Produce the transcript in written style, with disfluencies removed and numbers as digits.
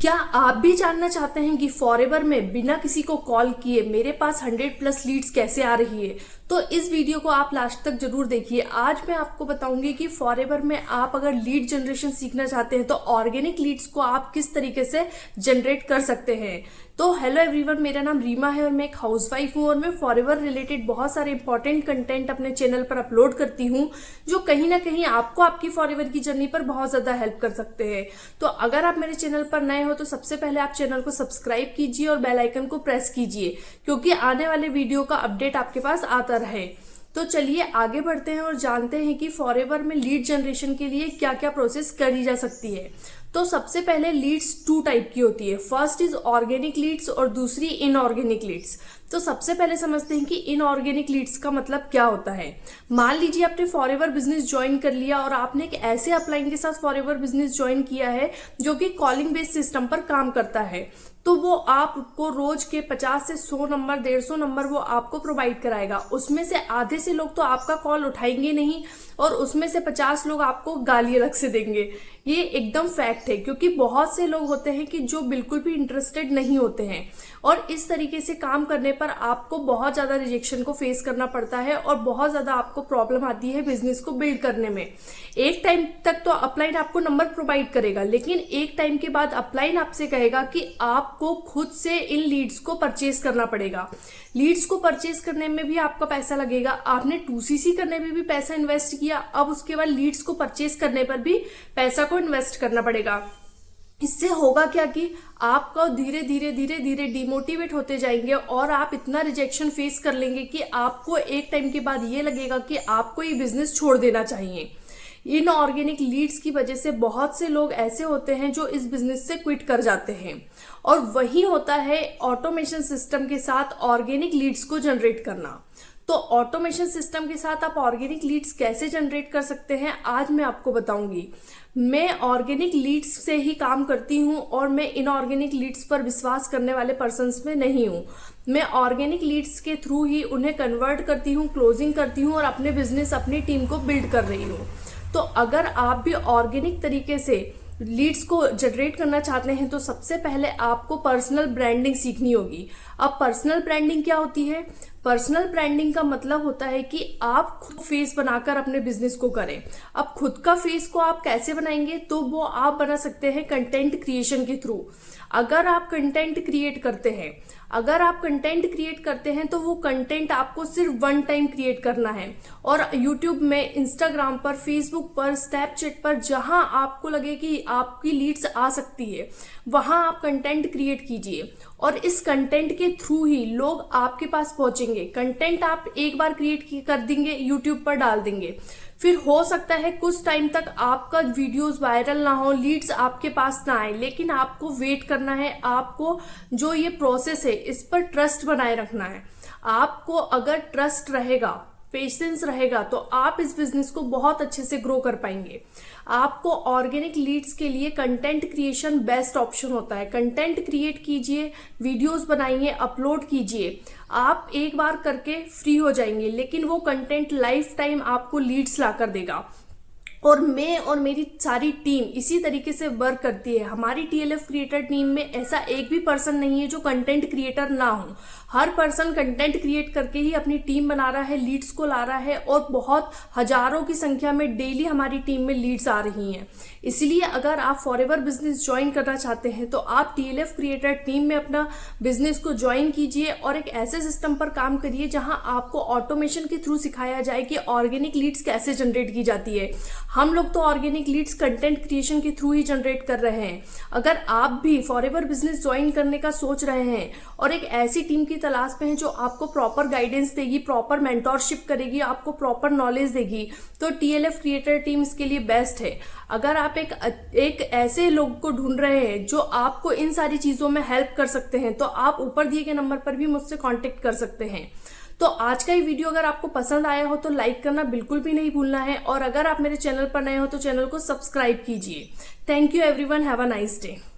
क्या आप भी जानना चाहते हैं कि फॉरएवर में बिना किसी को कॉल किए मेरे पास 100+ लीड्स कैसे आ रही है? तो इस वीडियो को आप लास्ट तक जरूर देखिए। आज मैं आपको बताऊंगी कि फॉरएवर में आप अगर लीड जनरेशन सीखना चाहते हैं तो ऑर्गेनिक लीड्स को आप किस तरीके से जनरेट कर सकते हैं। तो हेलो एवरीवन, मेरा नाम रीमा है और मैं एक हाउसवाइफ हूँ और मैं फॉरएवर रिलेटेड बहुत सारे इंपॉर्टेंट कंटेंट अपने चैनल पर अपलोड करती हूँ जो कहीं ना कहीं आपको आपकी फॉरएवर की जर्नी पर बहुत ज्यादा हेल्प कर सकते हैं। तो अगर आप मेरे चैनल पर नए हो तो सबसे पहले आप चैनल को सब्सक्राइब कीजिए और बेल आइकन को प्रेस कीजिए क्योंकि आने वाले वीडियो का अपडेट आपके पास आता रहे। तो चलिए आगे बढ़ते हैं और जानते हैं कि फॉरएवर में लीड जनरेशन के लिए क्या क्या प्रोसेस करी जा सकती है। तो सबसे पहले लीड्स 2 टाइप की होती है। फर्स्ट इज ऑर्गेनिक लीड्स और दूसरी इनऑर्गेनिक लीड्स। तो सबसे पहले समझते हैं कि इनऑर्गेनिक लीड्स का मतलब क्या होता है। मान लीजिए आपने फॉरएवर बिजनेस ज्वाइन कर लिया और आपने एक ऐसे अपलाइन के साथ फॉरएवर बिजनेस ज्वाइन किया है जो कि कॉलिंग बेस्ड सिस्टम पर काम करता है। तो वो आपको रोज के 50 से 100 नंबर 150 नंबर वो आपको प्रोवाइड कराएगा। उसमें से आधे से लोग तो आपका कॉल उठाएंगे नहीं और उसमें से 50 लोग आपको गाली अलग से देंगे। ये एकदम फैक्ट है क्योंकि बहुत से लोग होते हैं कि जो बिल्कुल भी इंटरेस्टेड नहीं होते हैं और इस तरीके से काम करने पर आपको बहुत ज्यादा रिजेक्शन को फेस करना पड़ता है और बहुत ज्यादा आपको प्रॉब्लम आती है बिजनेस को बिल्ड करने में। एक टाइम तक तो अपलाइन आपको नंबर प्रोवाइड करेगा लेकिन एक टाइम के बाद अपलाइन आपसे कहेगा कि आपको खुद से इन लीड्स को परचेज करना पड़ेगा। लीड्स को परचेज करने में भी आपका पैसा लगेगा, आपने 2CC करने में भी पैसा इन्वेस्ट किया, अब उसके बाद लीड्स को परचेज करने पर भी पैसा को इन्वेस्ट करना पड़ेगा। इससे होगा क्या कि आपका धीरे धीरे डिमोटिवेट होते जाएंगे और आप इतना रिजेक्शन फेस कर लेंगे कि आपको एक टाइम के बाद ये लगेगा कि आपको ये बिजनेस छोड़ देना चाहिए। इनऑर्गेनिक लीड्स की वजह से बहुत से लोग ऐसे होते हैं जो इस बिजनेस से क्विट कर जाते हैं और वही होता है ऑटोमेशन सिस्टम के साथ ऑर्गेनिक लीड्स को जनरेट करना। तो ऑटोमेशन सिस्टम के साथ आप ऑर्गेनिक लीड्स कैसे जनरेट कर सकते हैं आज मैं आपको बताऊंगी। मैं ऑर्गेनिक लीड्स से ही काम करती हूं और मैं इनऑर्गेनिक लीड्स पर विश्वास करने वाले पर्सन्स में नहीं हूं। मैं ऑर्गेनिक लीड्स के थ्रू ही उन्हें कन्वर्ट करती हूं, क्लोजिंग करती हूं और अपने बिजनेस अपनी टीम को बिल्ड कर रही हूं। तो अगर आप भी ऑर्गेनिक तरीके से लीड्स को जनरेट करना चाहते हैं तो सबसे पहले आपको पर्सनल ब्रांडिंग सीखनी होगी। अब पर्सनल ब्रांडिंग क्या होती है? पर्सनल ब्रांडिंग का मतलब होता है कि आप खुद फेस बनाकर अपने बिजनेस को करें। अब खुद का फेस को आप कैसे बनाएंगे? तो वो आप बना सकते हैं कंटेंट क्रिएशन के थ्रू। अगर आप कंटेंट क्रिएट करते हैं तो वो कंटेंट आपको सिर्फ 1 टाइम क्रिएट करना है और यूट्यूब में, इंस्टाग्राम पर, फेसबुक पर, स्नैपचैट पर जहां आपको लगे कि आपकी लीड्स आ सकती है वहां आप कंटेंट क्रिएट कीजिए और इस कंटेंट के थ्रू ही लोग आपके पास पहुंचेंगे। कंटेंट आप एक बार क्रिएट कर देंगे, यूट्यूब पर डाल देंगे, फिर हो सकता है कुछ टाइम तक आपका वीडियोस वायरल ना हो, लीड्स आपके पास ना आए, लेकिन आपको वेट करना है। आपको जो ये प्रोसेस है इस पर ट्रस्ट बनाए रखना है। आपको अगर ट्रस्ट रहेगा, पेशेंस रहेगा तो आप इस बिजनेस को बहुत अच्छे से ग्रो कर पाएंगे। आपको ऑर्गेनिक लीड्स के लिए कंटेंट क्रिएशन बेस्ट ऑप्शन होता है। कंटेंट क्रिएट कीजिए, वीडियोस बनाइए, अपलोड कीजिए। आप एक बार करके फ्री हो जाएंगे लेकिन वो कंटेंट लाइफ टाइम आपको लीड्स ला कर देगा। और मैं और मेरी सारी टीम इसी तरीके से वर्क करती है। हमारी TLF क्रिएटर टीम में ऐसा एक भी पर्सन नहीं है जो कंटेंट क्रिएटर ना हो। हर पर्सन कंटेंट क्रिएट करके ही अपनी टीम बना रहा है, लीड्स को ला रहा है और बहुत हजारों की संख्या में डेली हमारी टीम में लीड्स आ रही हैं। इसलिए अगर आप फॉरएवर बिजनेस ज्वाइन करना चाहते हैं तो आप TLF क्रिएटर टीम में अपना बिजनेस को ज्वाइन कीजिए और एक ऐसे सिस्टम पर काम करिए जहां आपको ऑटोमेशन के थ्रू सिखाया जाए कि ऑर्गेनिक लीड्स कैसे जनरेट की जाती है। हम लोग तो ऑर्गेनिक लीड्स कंटेंट क्रिएशन के थ्रू ही जनरेट कर रहे हैं। अगर आप भी फॉरएवर बिजनेस ज्वाइन करने का सोच रहे हैं और एक ऐसी टीम की तलाश में है जो आपको प्रॉपर गाइडेंस देगी, प्रॉपर मेंटोरशिप करेगी, आपको प्रॉपर नॉलेज देगी, तो TLF क्रिएटर टीम इसके लिए बेस्ट है। अगर आप एक ऐसे लोग को ढूंढ रहे हैं जो आपको इन सारी चीजों में हेल्प कर सकते हैं तो आप ऊपर दिए गए नंबर पर भी मुझसे कांटेक्ट कर सकते हैं। तो आज का ये वीडियो अगर आपको पसंद आया हो तो लाइक करना बिल्कुल भी नहीं भूलना है और अगर आप मेरे चैनल पर नए हो तो चैनल को सब्सक्राइब कीजिए। Thank you everyone, have a nice day.